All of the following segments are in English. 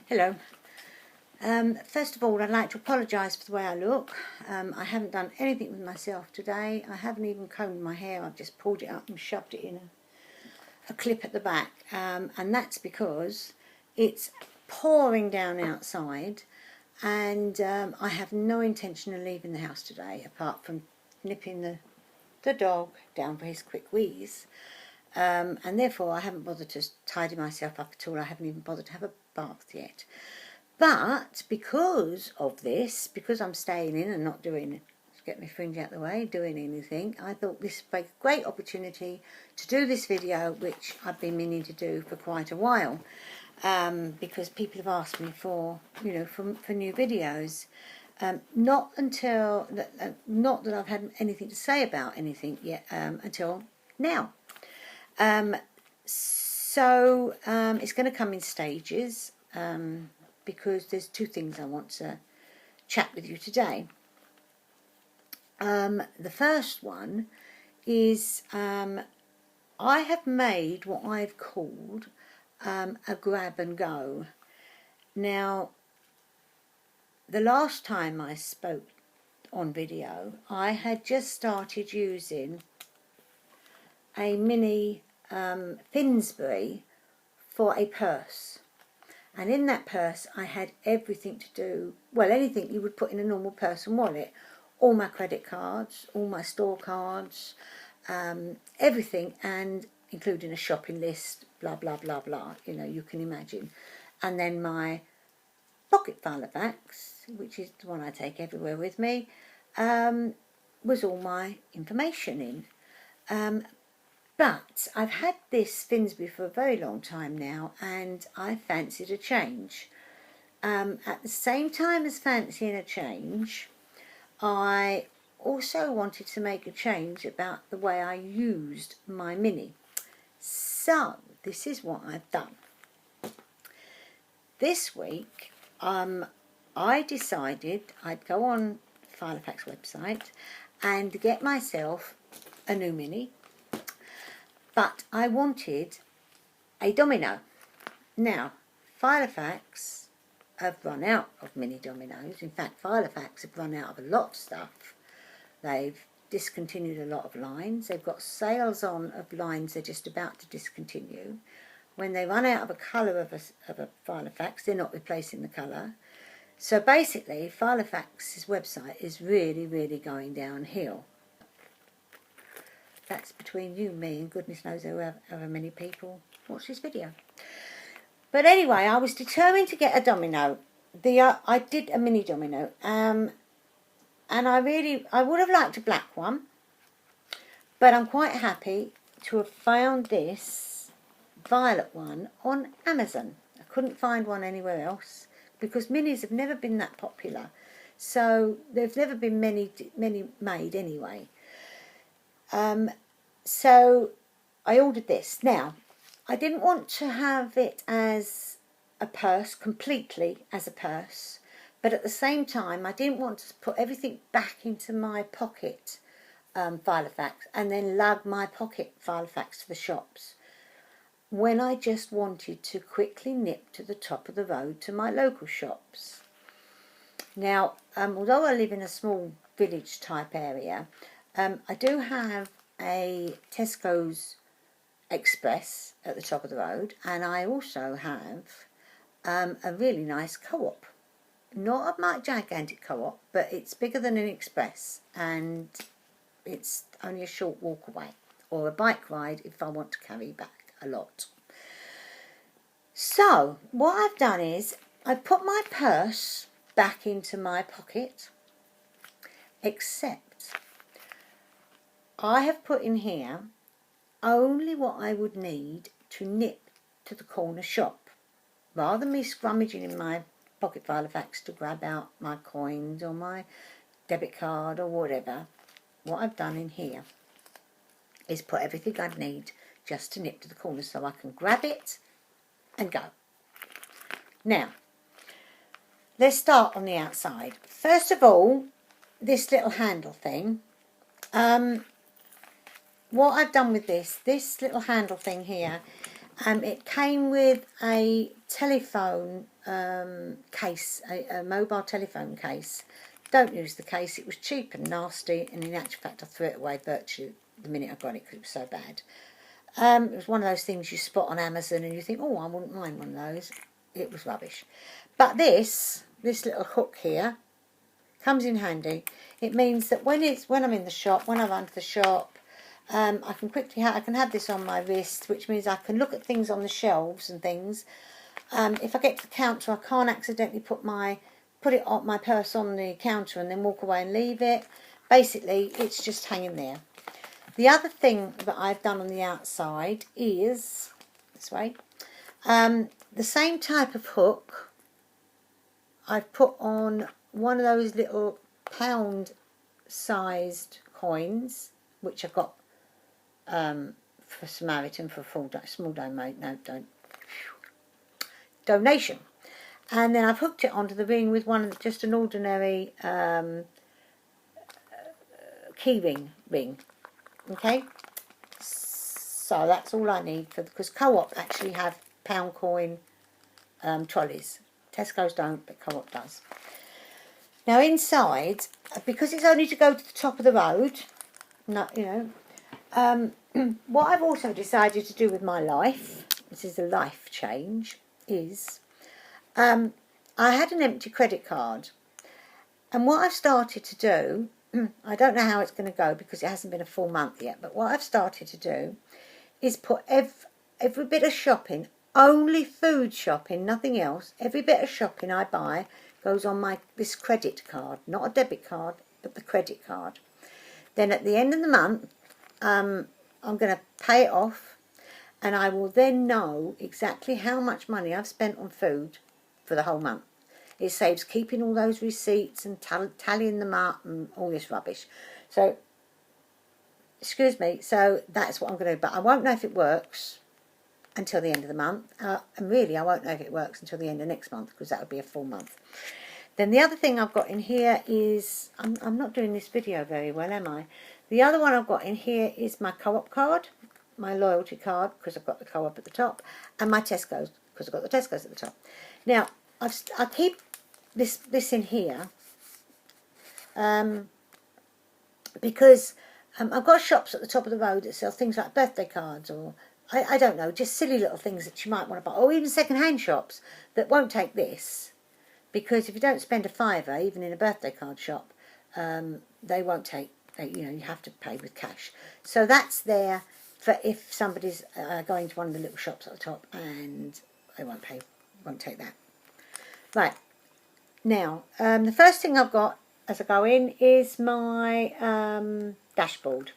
Hello. First of all, I'd like to apologise for the way I look. I haven't done anything with myself today. I haven't even combed my hair. I've just pulled it up and shoved it in a clip at the back. And that's because it's pouring down outside and I have no intention of leaving the house today apart from nipping the dog down for his quick wheeze. And therefore I haven't bothered to tidy myself up at all. I haven't even bothered to have a bath yet. But because of this, because I'm staying in and not doing, get my fringe out of the way, doing anything, I thought this would be a great opportunity to do this video, which I've been meaning to do for quite a while, because people have asked me for, for new videos. Not that I've had anything to say about anything yet, until now. So it's going to come in stages, because there's two things I want to chat with you today. The first one is I have made what I've called a grab and go. Now, the last time I spoke on video, I had just started using a mini Finsbury for a purse. And in that purse I had everything to do, well, anything you would put in a normal purse and wallet. All my credit cards, all my store cards, everything, and including a shopping list, blah, blah, blah, blah, you can imagine. And then my pocket Filofax, which is the one I take everywhere with me, was all my information in. But I've had this Finsbury for a very long time now, and I fancied a change. At the same time as fancying a change, I also wanted to make a change about the way I used my Mini. So, this is what I've done. This week, I decided I'd go on Filofax website and get myself a new Mini. But I wanted a Domino. Now, Filofax have run out of mini Dominoes. In fact, Filofax have run out of a lot of stuff. They've discontinued a lot of lines. They've got sales on of lines they're just about to discontinue. When they run out of a colour of a Filofax, they're not replacing the colour. So basically, Filofax's website is really, really going downhill. That's between you, me, and goodness knows however many people watch this video. But anyway, I was determined to get a Domino. I did a mini Domino, and I would have liked a black one, but I'm quite happy to have found this violet one on Amazon. I couldn't find one anywhere else because minis have never been that popular, so there's never been many made anyway. So I ordered this. Now, I didn't want to have it as a purse, completely as a purse, but at the same time I didn't want to put everything back into my pocket Filofax and then lug my pocket Filofax to the shops, when I just wanted to quickly nip to the top of the road to my local shops. Now, although I live in a small village type area, I do have a Tesco's Express at the top of the road, and I also have a really nice co-op. Not a gigantic co-op, but it's bigger than an Express, and it's only a short walk away, or a bike ride if I want to carry back a lot. So what I've done is I put my purse back into my pocket, except I have put in here only what I would need to nip to the corner shop. Rather than me scrummaging in my pocket Filofax to grab out my coins or my debit card or whatever, what I've done in here is put everything I'd need just to nip to the corner so I can grab it and go. Now, let's start on the outside. First of all, this little handle thing. What I've done with this little handle thing here, It came with a telephone case, a mobile telephone case. Don't use the case, it was cheap and nasty, and in actual fact I threw it away virtually the minute I got it because it was so bad. It was one of those things you spot on Amazon and you think, oh, I wouldn't mind one of those. It was rubbish. But this little hook here comes in handy. It means that when I'm in the shop, when I run to the shop, I can quickly I can have this on my wrist, which means I can look at things on the shelves and things. If I get to the counter, I can't accidentally put my purse on the counter and then walk away and leave it. Basically, it's just hanging there. The other thing that I've done on the outside is this way. The same type of hook I've put on one of those little pound-sized coins, which I got for Samaritan for a small donation. And then I've hooked it onto the ring with just an ordinary key ring. Okay, so that's all I need because Co-op actually have pound coin trolleys. Tesco's don't, but Co-op does. Now inside, because it's only to go to the top of the road, what I've also decided to do with my life, this is a life change, is I had an empty credit card, and what I've started to do, I don't know how it's going to go because it hasn't been a full month yet, but what I've started to do is put every bit of shopping, only food shopping, nothing else, every bit of shopping I buy goes on this credit card, not a debit card, but the credit card. Then at the end of the month, I'm going to pay it off, and I will then know exactly how much money I've spent on food for the whole month. It saves keeping all those receipts and tallying them up and all this rubbish. So, excuse me, so that's what I'm going to do. But I won't know if it works until the end of the month. And really, I won't know if it works until the end of next month because that would be a full month. Then the other thing I've got in here is, I'm not doing this video very well, am I? The other one I've got in here is my Co-op card, my loyalty card, because I've got the Co-op at the top, and my Tesco's, because I've got the Tesco's at the top. Now, I keep this in here because I've got shops at the top of the road that sell things like birthday cards or I don't know, just silly little things that you might want to buy, or even second-hand shops that won't take this, because if you don't spend a £5, even in a birthday card shop, they won't take. You have to pay with cash. So that's there for if somebody's going to one of the little shops at the top and they won't take that. Right. Now, the first thing I've got as I go in is my dashboard.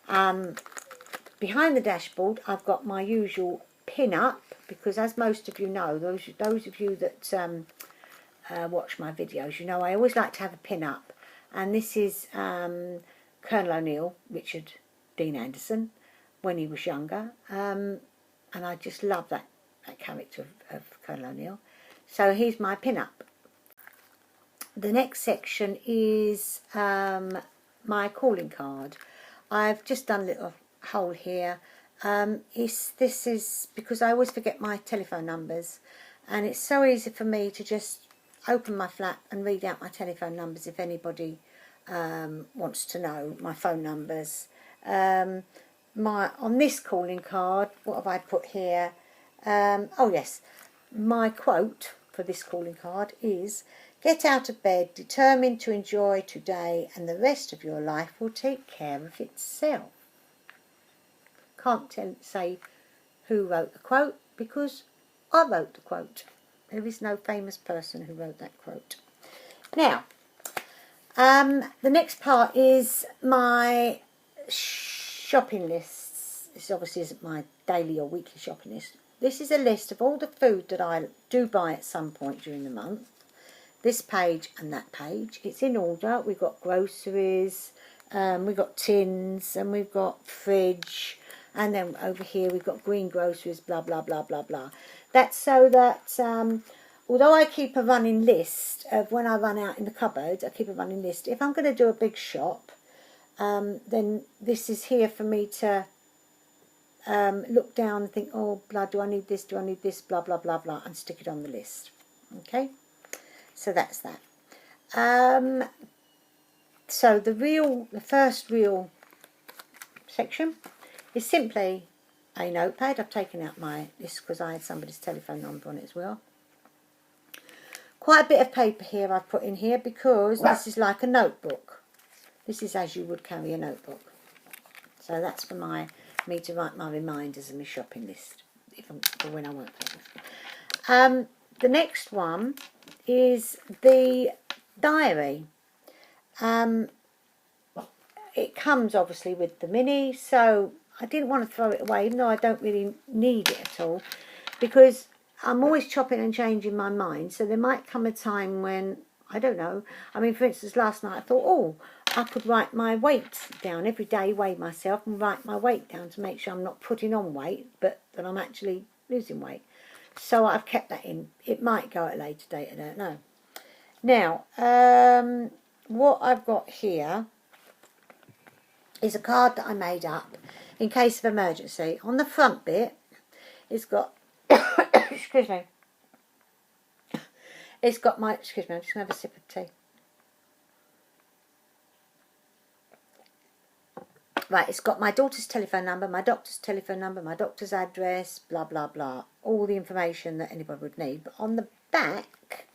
Behind the dashboard, I've got my usual pin-up, because as most of you know, those of you that watch my videos, you know I always like to have a pin-up. And this is Colonel O'Neill, Richard Dean Anderson, when he was younger. And I just love that character of Colonel O'Neill. So here's my pin-up. The next section is my calling card. I've just done a little hole here. This is because I always forget my telephone numbers, and it's so easy for me to just open my flap and read out my telephone numbers if anybody wants to know my phone numbers. On this calling card, what have I put here? Oh yes, my quote for this calling card is, "Get out of bed, determined to enjoy today, and the rest of your life will take care of itself." Can't say who wrote the quote because I wrote the quote. There is no famous person who wrote that quote. Now, the next part is my shopping lists. This obviously isn't my daily or weekly shopping list. This is a list of all the food that I do buy at some point during the month. This page and that page. It's in order. We've got groceries, we've got tins, and we've got fridge. And then over here we've got green groceries, blah, blah, blah, blah, blah. That's so that, although I keep a running list of when I run out in the cupboard, I keep a running list. If I'm going to do a big shop, then this is here for me to look down and think, oh, blood, do I need this, blah, blah, blah, blah, and stick it on the list. Okay, so that's that. So the first real section is simply a notepad. I've taken out my list because I had somebody's telephone number on it as well. Quite a bit of paper here I've put in here because this is like a notebook. This is as you would carry a notebook. So that's for me to write my reminders and my shopping list for when I won't play. The next one is the diary. It comes obviously with the mini, so I didn't want to throw it away, even though I don't really need it at all, because I'm always chopping and changing my mind. So there might come a time when, I don't know, I mean, for instance, last night I thought, oh, I could write my weight down every day, weigh myself and write my weight down to make sure I'm not putting on weight, but that I'm actually losing weight. So I've kept that in. It might go at a later date, I don't know. Now, what I've got here is a card that I made up in case of emergency. On the front bit, it's got, excuse me, it's got my, excuse me, I'm just going to have a sip of tea. Right, it's got my daughter's telephone number, my doctor's telephone number, my doctor's address, blah, blah, blah. All the information that anybody would need. But on the back,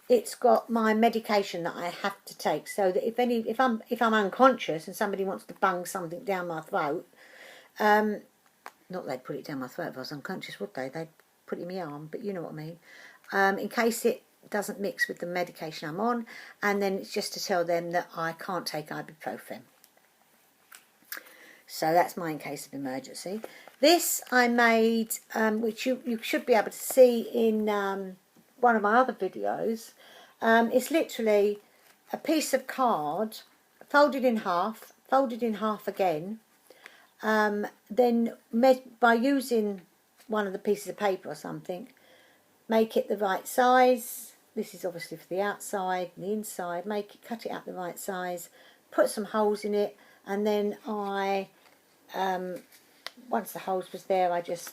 it's got my medication that I have to take, so that if I'm unconscious and somebody wants to bung something down my throat, not they'd put it down my throat if I was unconscious, would they? They'd put it in my arm, but you know what I mean. In case it doesn't mix with the medication I'm on, and then it's just to tell them that I can't take ibuprofen. So that's my in case of emergency. This I made, which you should be able to see in one of my other videos. It's literally a piece of card folded in half again. Then by using one of the pieces of paper or something, make it the right size. This is obviously for the outside and the inside. Cut it out the right size, put some holes in it, and then I, once the holes was there, I just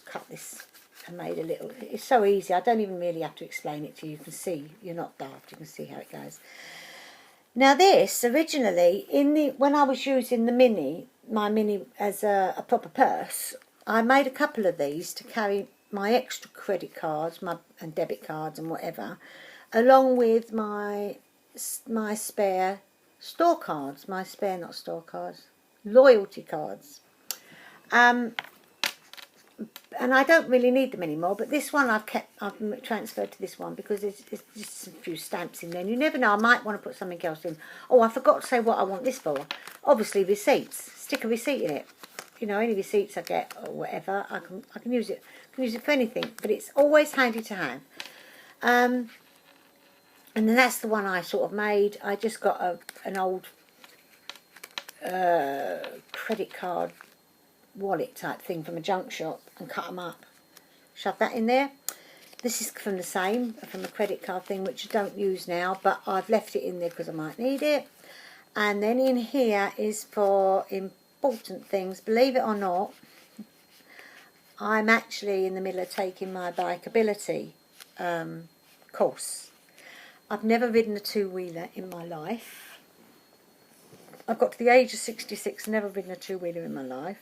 cut this and made a little. It's so easy. I don't even really have to explain it to you. You can see. You're not daft. You can see how it goes. Now this originally when I was using my mini as a proper purse, I made a couple of these to carry my extra credit cards, and debit cards and whatever, along with my spare store cards, not store cards, loyalty cards. And I don't really need them anymore, but this one I've transferred to this one because it's just a few stamps in there. And you never know, I might want to put something else in. Oh, I forgot to say what I want this for. Obviously receipts. Stick a receipt in it. You know, any receipts I get or whatever, I can use it. I can use it for anything, but it's always handy to have. And then that's the one I sort of made. I just got an old credit card wallet type thing from a junk shop and cut them up. Shove that in there. This is from a credit card thing, which I don't use now, but I've left it in there because I might need it. And then in here is for important things. Believe it or not, I'm actually in the middle of taking my bikeability course. I've never ridden a two-wheeler in my life. I've got to the age of 66, never ridden a two-wheeler in my life.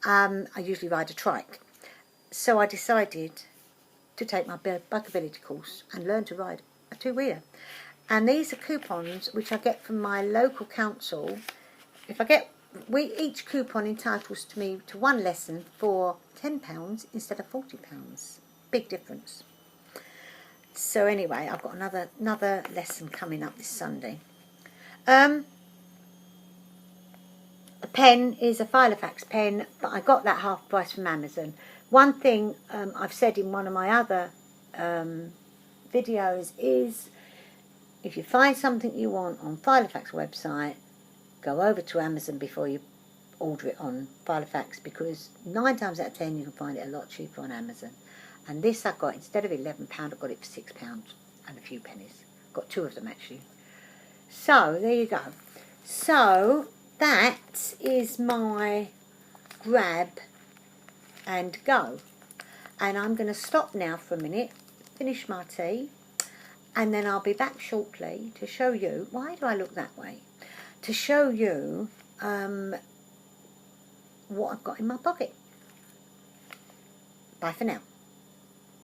I usually ride a trike. So I decided to take my bikeability course and learn to ride a two-wheeler. And these are coupons which I get from my local council. Each coupon entitles me to one lesson for £10 instead of £40. Big difference. So anyway, I've got another lesson coming up this Sunday. The pen is a Filofax pen, but I got that half price from Amazon. One thing I've said in one of my other videos is, if you find something you want on Filofax website, go over to Amazon before you order it on Filofax, because 9 times out of 10 you can find it a lot cheaper on Amazon. And this I got, instead of £11, I got it for £6 and a few pennies. Got 2 of them actually. So there you go. So that is my grab and go. And I'm going to stop now for a minute, finish my tea, and then I'll be back shortly to show you, why do I look that way? To show you what I've got in my pocket. Bye for now.